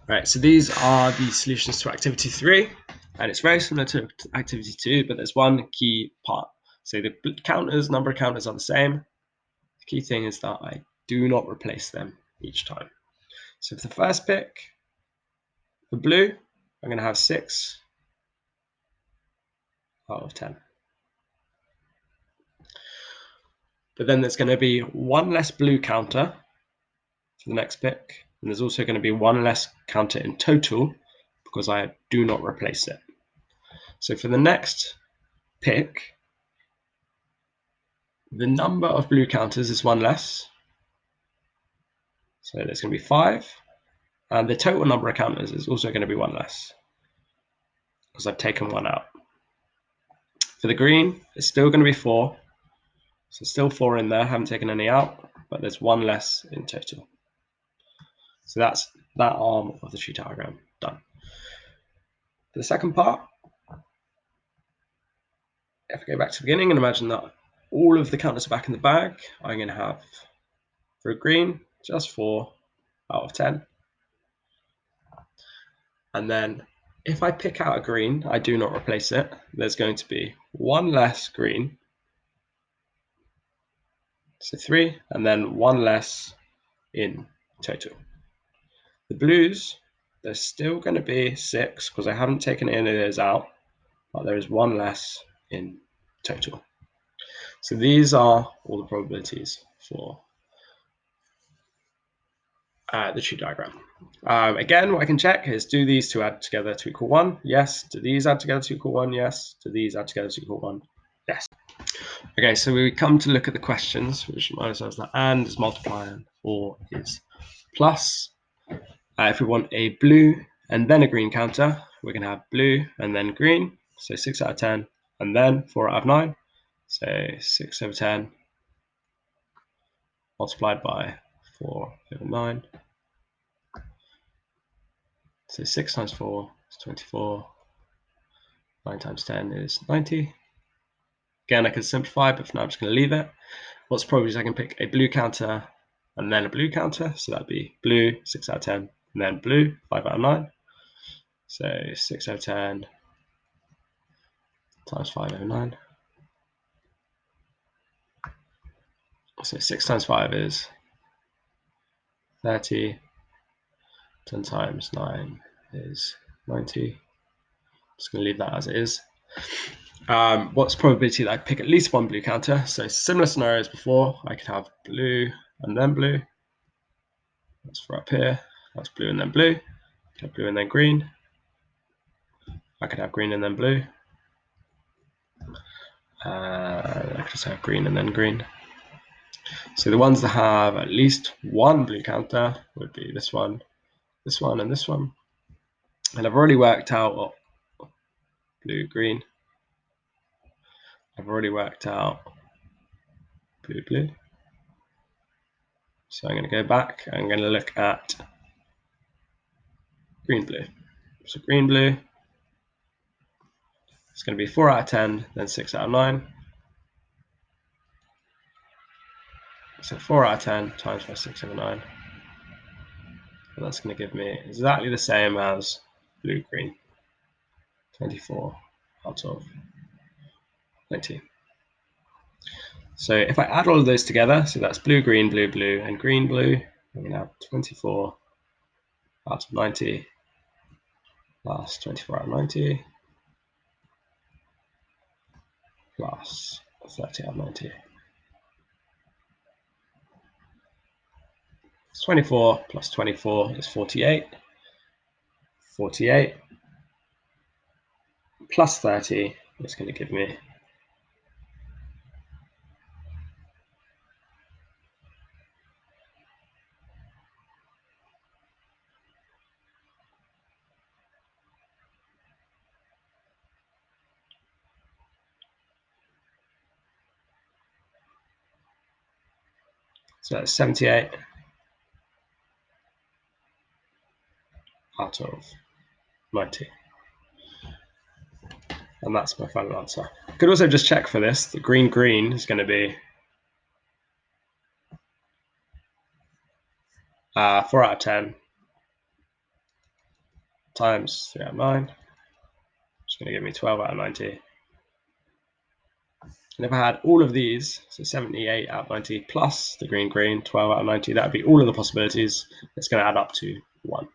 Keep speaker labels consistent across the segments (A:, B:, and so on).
A: Right, so these are the solutions to activity 3, and it's very similar to activity 2, but there's one key part. So the counters, number of counters are the same. The key thing is that I do not replace them each time. So for the first pick, for blue, I'm going to have 6 out of 10. But then there's going to be one less blue counter for the next pick, and there's also going to be one less counter in total because I do not replace it. So for the next pick, the number of blue counters is one less. So there's going to be 5. And the total number of counters is also going to be one less because I've taken one out. For the green, it's still going to be 4. So still 4 in there, haven't taken any out, but there's one less in total. So that's that arm of the tree diagram done. For the second part, if I go back to the beginning and imagine that all of the counters are back in the bag, I'm going to have, for a green, just 4 out of 10. And then if I pick out a green, I do not replace it. There's going to be one less green, so 3, and then one less in total. The blues, there's still going to be 6 because I haven't taken any of those out, but there is one less in total. So these are all the probabilities for the tree diagram. Again, what I can check is, do these two add together to equal 1? Yes. Do these add together to equal 1? Yes. Do these add together to equal 1? Yes. Okay, so we come to look at the questions, which reminds us that and is multiplier and 4 is plus. If we want a blue and then a green counter, we're going to have blue and then green, so 6 out of 10, and then 4 out of 9, so 6 over 10 multiplied by 4 over 9. So 6 times 4 is 24, 9 times 10 is 90. Again, I could simplify, but for now I'm just going to leave it. What's probably is I can pick a blue counter and then a blue counter, so that'd be blue, 6 out of 10, and then blue, 5 out of 9. So 6 over 10 times 5 over 9. So 6 times 5 is 30. 10 times 9 is 90. Just going to leave that as it is. What's the probability that I pick at least one blue counter? So similar scenarios before, I could have blue and then blue. That's for up here. That's blue and then blue. I could have blue and then green. I could have green and then blue. I could just have green and then green. So the ones that have at least one blue counter would be this one, and this one. And I've already worked out blue, green. I've already worked out blue, blue. So I'm going to go back. I'm going to look at green, blue. So green, blue. It's going to be 4 out of 10, then 6 out of 9. So 4 out of 10 times by 6 over 9. And that's going to give me exactly the same as blue, green. 24 out of 90. So if I add all of those together, so that's blue, green, blue, blue, and green, blue, I'm going to have 24 out of 90 plus 24 out of 90 plus 30 out of 90. 24 plus 24 is 48. 48 plus 30 is going to give me 78 out of 90. And that's my final answer. I could also just check for this. The green, green is going to be 4 out of 10. times 3 out of 9. It's going to give me 12 out of 90. And if I had all of these, so 78 out of 90 plus the green, 12 out of 90, that would be all of the possibilities. It's going to add up to 1.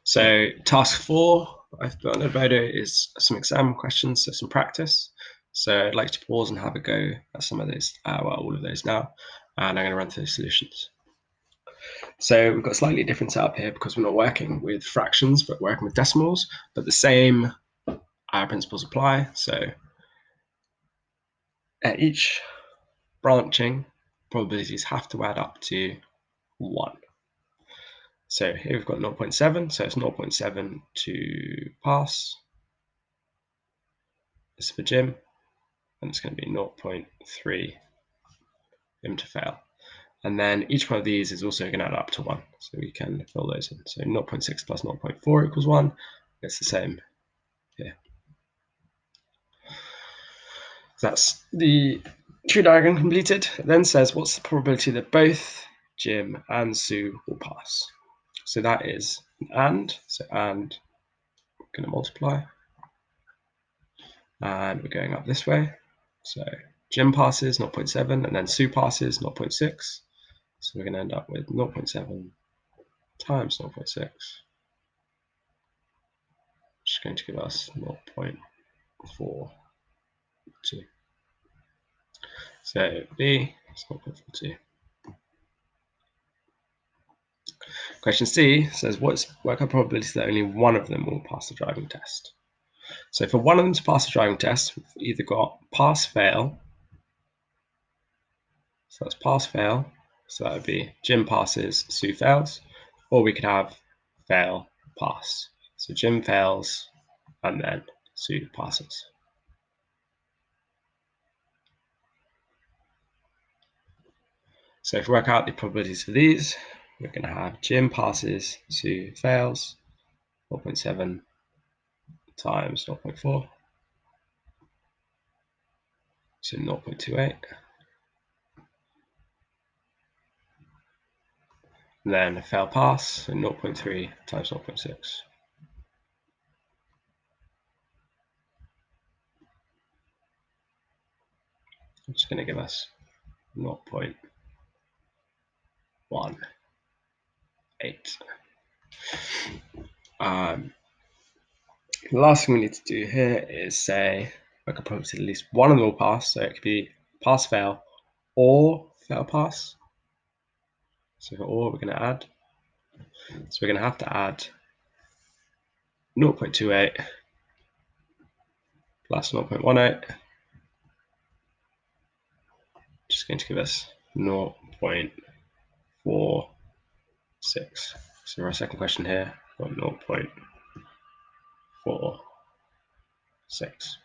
A: So task 4 I've put on Edmodo is some exam questions, so some practice. So I'd like to pause and have a go at some of those, all of those now, and I'm going to run through the solutions. So we've got a slightly different setup here because we're not working with fractions, but working with decimals, but the same principles apply. So at each branching, probabilities have to add up to 1. So here we've got 0.7, so it's 0.7 to pass. This is for Jim, and it's going to be 0.3 him to fail. And then each one of these is also going to add up to 1, so we can fill those in. So 0.6 plus 0.4 equals 1. It's the same here. That's the tree diagram completed. It then says what's the probability that both Jim and Sue will pass. So that is an and. So and, we're going to multiply. And we're going up this way. So Jim passes 0.7 and then Sue passes 0.6. So we're going to end up with 0.7 times 0.6, which is going to give us 0.42. So B is 0.42. Question C says, work out probability that only one of them will pass the driving test. So for one of them to pass the driving test, we've either got pass, fail. So that's pass, fail. So that would be Jim passes, Sue fails. Or we could have fail, pass. So Jim fails, and then Sue passes. So if we work out the probabilities for these, we're going to have Jim passes, Sue fails, 0.7 times 0.4, so 0.28. And then a fail pass, so 0.3 times 0.6. Which is going to give us 0.18. The last thing we need to do here is say work a probability at least one of them will pass, so it could be pass fail or fail pass. So for or, we're going to add. So we're going to have to add 0.28 plus 0.18, which is going to give us 0.46. So for our second question here, we've got 0.46.